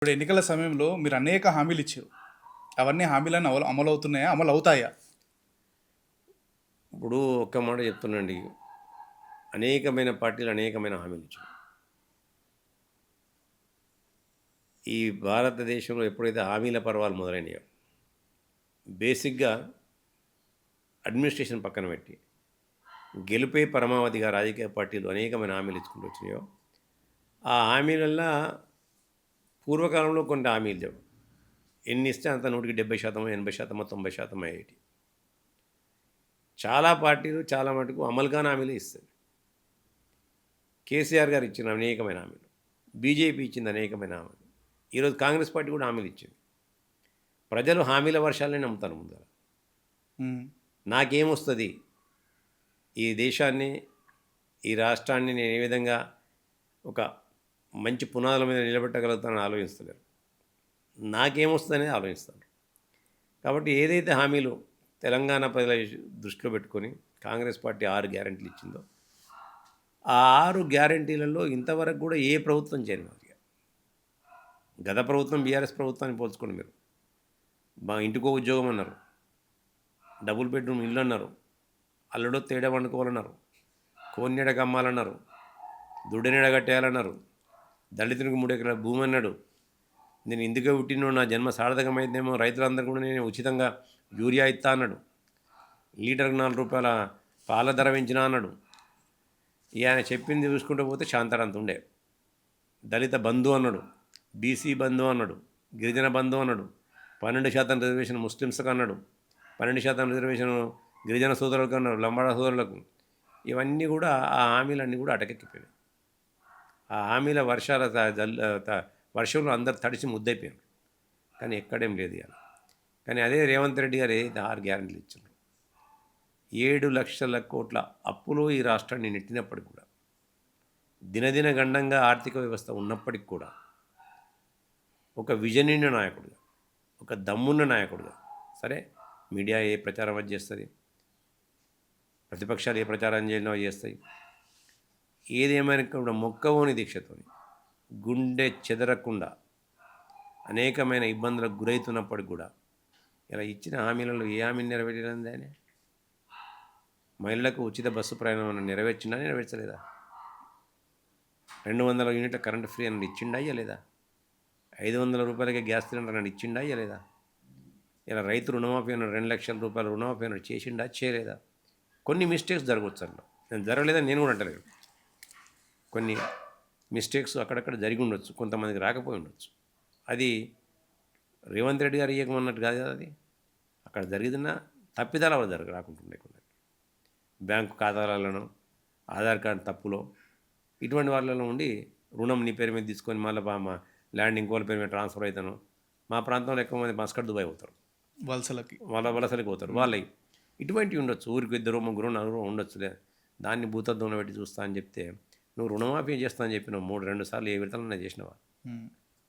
ఇప్పుడు ఎన్నికల సమయంలో మీరు అనేక హామీలు ఇచ్చారు. అవన్నీ హామీలన్నీ అమలవుతున్నాయా? అమలవుతాయా? ఇప్పుడు ఒక్క మాట చెప్తున్నాండి. అనేకమైన పార్టీలు అనేకమైన హామీలు ఇచ్చాయి. ఈ భారతదేశంలో ఎప్పుడైతే హామీల పర్వాలు మొదలైనయో, బేసిక్గా అడ్మినిస్ట్రేషన్ పక్కన పెట్టి గెలుపే పరమావధిగా రాజకీయ పార్టీలు అనేకమైన హామీలు ఇచ్చుకుంటూ వచ్చినాయో, ఆ హామీలల్లో పూర్వకాలంలో కొన్ని హామీలు లేవు. ఎన్ని ఇస్తే అంత 170%, 80%, 90% అయ్యేటి. చాలా పార్టీలు చాలా మటుకు అమలు కాని హామీలు ఇస్తాయి. కేసీఆర్ గారు ఇచ్చిన అనేకమైన హామీలు, బీజేపీ ఇచ్చింది అనేకమైన హామీలు, ఈరోజు కాంగ్రెస్ పార్టీ కూడా హామీలు ఇచ్చింది. ప్రజలు హామీల వర్షాలనే నమ్ముతారు. ముందర నాకేమొస్తుంది, ఈ దేశాన్ని ఈ రాష్ట్రాన్ని నేను ఏ విధంగా ఒక మంచి పునాదుల మీద నిలబెట్టగలుగుతానని ఆలోచిస్తలేరు. నాకేమొస్తుందనే ఆలోచిస్తారు. కాబట్టి ఏదైతే హామీలు తెలంగాణ ప్రజల దృష్టిలో పెట్టుకొని కాంగ్రెస్ పార్టీ 6 గ్యారెంటీలు ఇచ్చిందో, ఆ 6 గ్యారెంటీలలో ఇంతవరకు కూడా ఏ ప్రభుత్వం చేయలేదు. గత ప్రభుత్వం బీఆర్ఎస్ ప్రభుత్వాన్ని పోల్చుకోండి మీరు. ఇంటికో ఉద్యోగం అన్నారు, డబుల్ బెడ్రూమ్ ఇల్లు అన్నారు, అల్లుడో తేడా వండుకోవాలన్నారు, కోన్నెడ కమ్మాలన్నారు, దుడ్డనీడ కట్టేయాలన్నారు, దళితునికి 3 ఎకరాల భూమి అన్నాడు. నేను ఇందుకే పుట్టినో నా జన్మ సార్థకమైందేమో, రైతులందరూ కూడా నేను ఉచితంగా యూరియా ఇస్తా అన్నాడు, లీటర్కి 4 రూపాయల పాల ధర పెంచినా అన్నాడు. ఆయన చెప్పింది చూసుకుంటూ పోతే శాంతారంత ఉండే. దళిత బంధు అన్నాడు, బీసీ బంధు అన్నాడు, గిరిజన బంధు అన్నాడు, 12% రిజర్వేషన్ ముస్లిమ్స్కి అన్నాడు, 12% రిజర్వేషన్ గిరిజన సోదరులకు అన్నాడు, లంబాడా సోదరులకు. ఇవన్నీ కూడా ఆ హామీలన్నీ కూడా అటకెక్కిపోయినాయి. ఆ హామీల వర్షంలో అందరు తడిసి ముద్దైపోయారు. కానీ ఎక్కడేం లేదు ఇవాళ. కానీ అదే రేవంత్ రెడ్డి గారు 6 గ్యారెంటీలు ఇచ్చారు. 7 లక్షల కోట్ల అప్పులో ఈ రాష్ట్రాన్ని నెట్టినప్పటికి కూడా, దినదిన గండంగా ఆర్థిక వ్యవస్థ ఉన్నప్పటికి కూడా, ఒక విజనీయ నాయకుడిగా, ఒక దమ్మున్న నాయకుడిగా, సరే మీడియా ఏ ప్రచారం అది చేస్తుంది, ప్రతిపక్షాలు ఏ ప్రచారం చేయడం చేస్తాయి, ఏదేమైనా కూడా మొక్కవోని దీక్షతో గుండె చెదరకుండా అనేకమైన ఇబ్బందులకు గురవుతున్నప్పటికి కూడా ఇలా ఇచ్చిన హామీలలో ఏ హామీని నెరవేర్చలేదు ఆయన? మహిళలకు ఉచిత బస్సు ప్రయాణం నెరవేర్చిందా, నెరవేర్చలేదా? 200 యూనిట్ల కరెంటు ఫ్రీ అని ఇచ్చిండా ఇయ్యలేదా? 500 రూపాయలకే గ్యాస్ సిలిండర్ అని ఇచ్చిండా ఇయ్యలేదా? ఇలా రైతు రుణమాఫీ అన్నాడు, 2 లక్షల రూపాయల రుణమాఫీ అన్నాడు, చేసిండా చేయలేదా? కొన్ని మిస్టేక్స్ జరగవచ్చు అందులో, నేను జరగలేదని నేను కూడా అంటలేదు. కొన్ని మిస్టేక్స్ అక్కడక్కడ జరిగి ఉండొచ్చు, కొంతమందికి రాకపోయి ఉండొచ్చు. అది రేవంత్ రెడ్డి గారు ఇవ్వకమన్నట్టు కాదు కదా. అది అక్కడ జరిగిన తప్పిదాలు ఎవరు రాకుంటుండే. బ్యాంకు ఖాతాలలో, ఆధార్ కార్డు తప్పులో, ఇటువంటి వాళ్ళలో ఉండి రుణం నీ పేరు మీద తీసుకొని మళ్ళీ మా ల్యాండ్ ఇంకోళ్ళ పేరు మీద ట్రాన్స్ఫర్ అవుతాను. మా ప్రాంతంలో ఎక్కువ మంది మస్కట్ దుబాయ్ పోతారు, వలసలకి పోతారు. వాళ్ళకి ఇటువంటివి ఉండొచ్చు. ఊరికి 2 3 4 ఉండొచ్చులే. దాన్ని భూతద్దంలో పెట్టి చూస్తా అని చెప్తే, నువ్వు రుణమాఫీ చేస్తా అని చెప్పినావు 2 సార్లు, ఏ విడతలన్నా చేసినావా?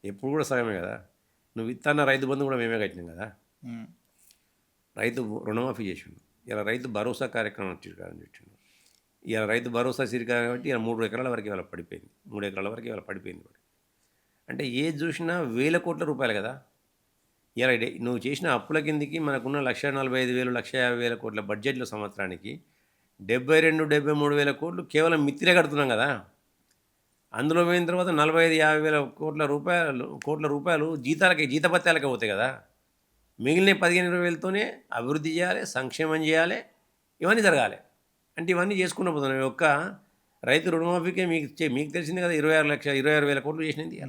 ఎప్పుడు కూడా సగమే కదా. నువ్వు ఇత్తన్న రైతు బంధు కూడా మేమే కట్టినాం కదా. రైతు రుణమాఫీ చేసిండు. ఇలా రైతు భరోసా కార్యక్రమం వచ్చిండు. ఇలా రైతు భరోసా సిరికా కాబట్టి ఇలా 3 ఎకరాల వరకు ఇవాళ పడిపోయింది, 3 ఎకరాల వరకు ఇవాళ పడిపోయింది. అంటే ఏది చూసినా వేల కోట్ల రూపాయలు కదా. ఇలా నువ్వు చేసిన అప్పుల కిందికి మనకున్న 1,45,000, 1,50,000 కోట్ల బడ్జెట్లో సంవత్సరానికి 72, 73,000 కోట్లు కేవలం మిత్తిరే కడుతున్నాం కదా. అందులో పోయిన తర్వాత 45,000, 50,000 కోట్ల రూపాయలు జీతభత్యాలకే పోతాయి కదా. మిగిలిన 15-20,000తోనే అభివృద్ధి చేయాలి, సంక్షేమం చేయాలి, ఇవన్నీ జరగాలి. అంటే ఇవన్నీ చేసుకుంటూ పోతున్నాం. ఒక్క రైతు రుణమాఫీకే మీకు తెలిసింది కదా 26,000 కోట్లు చేసినది.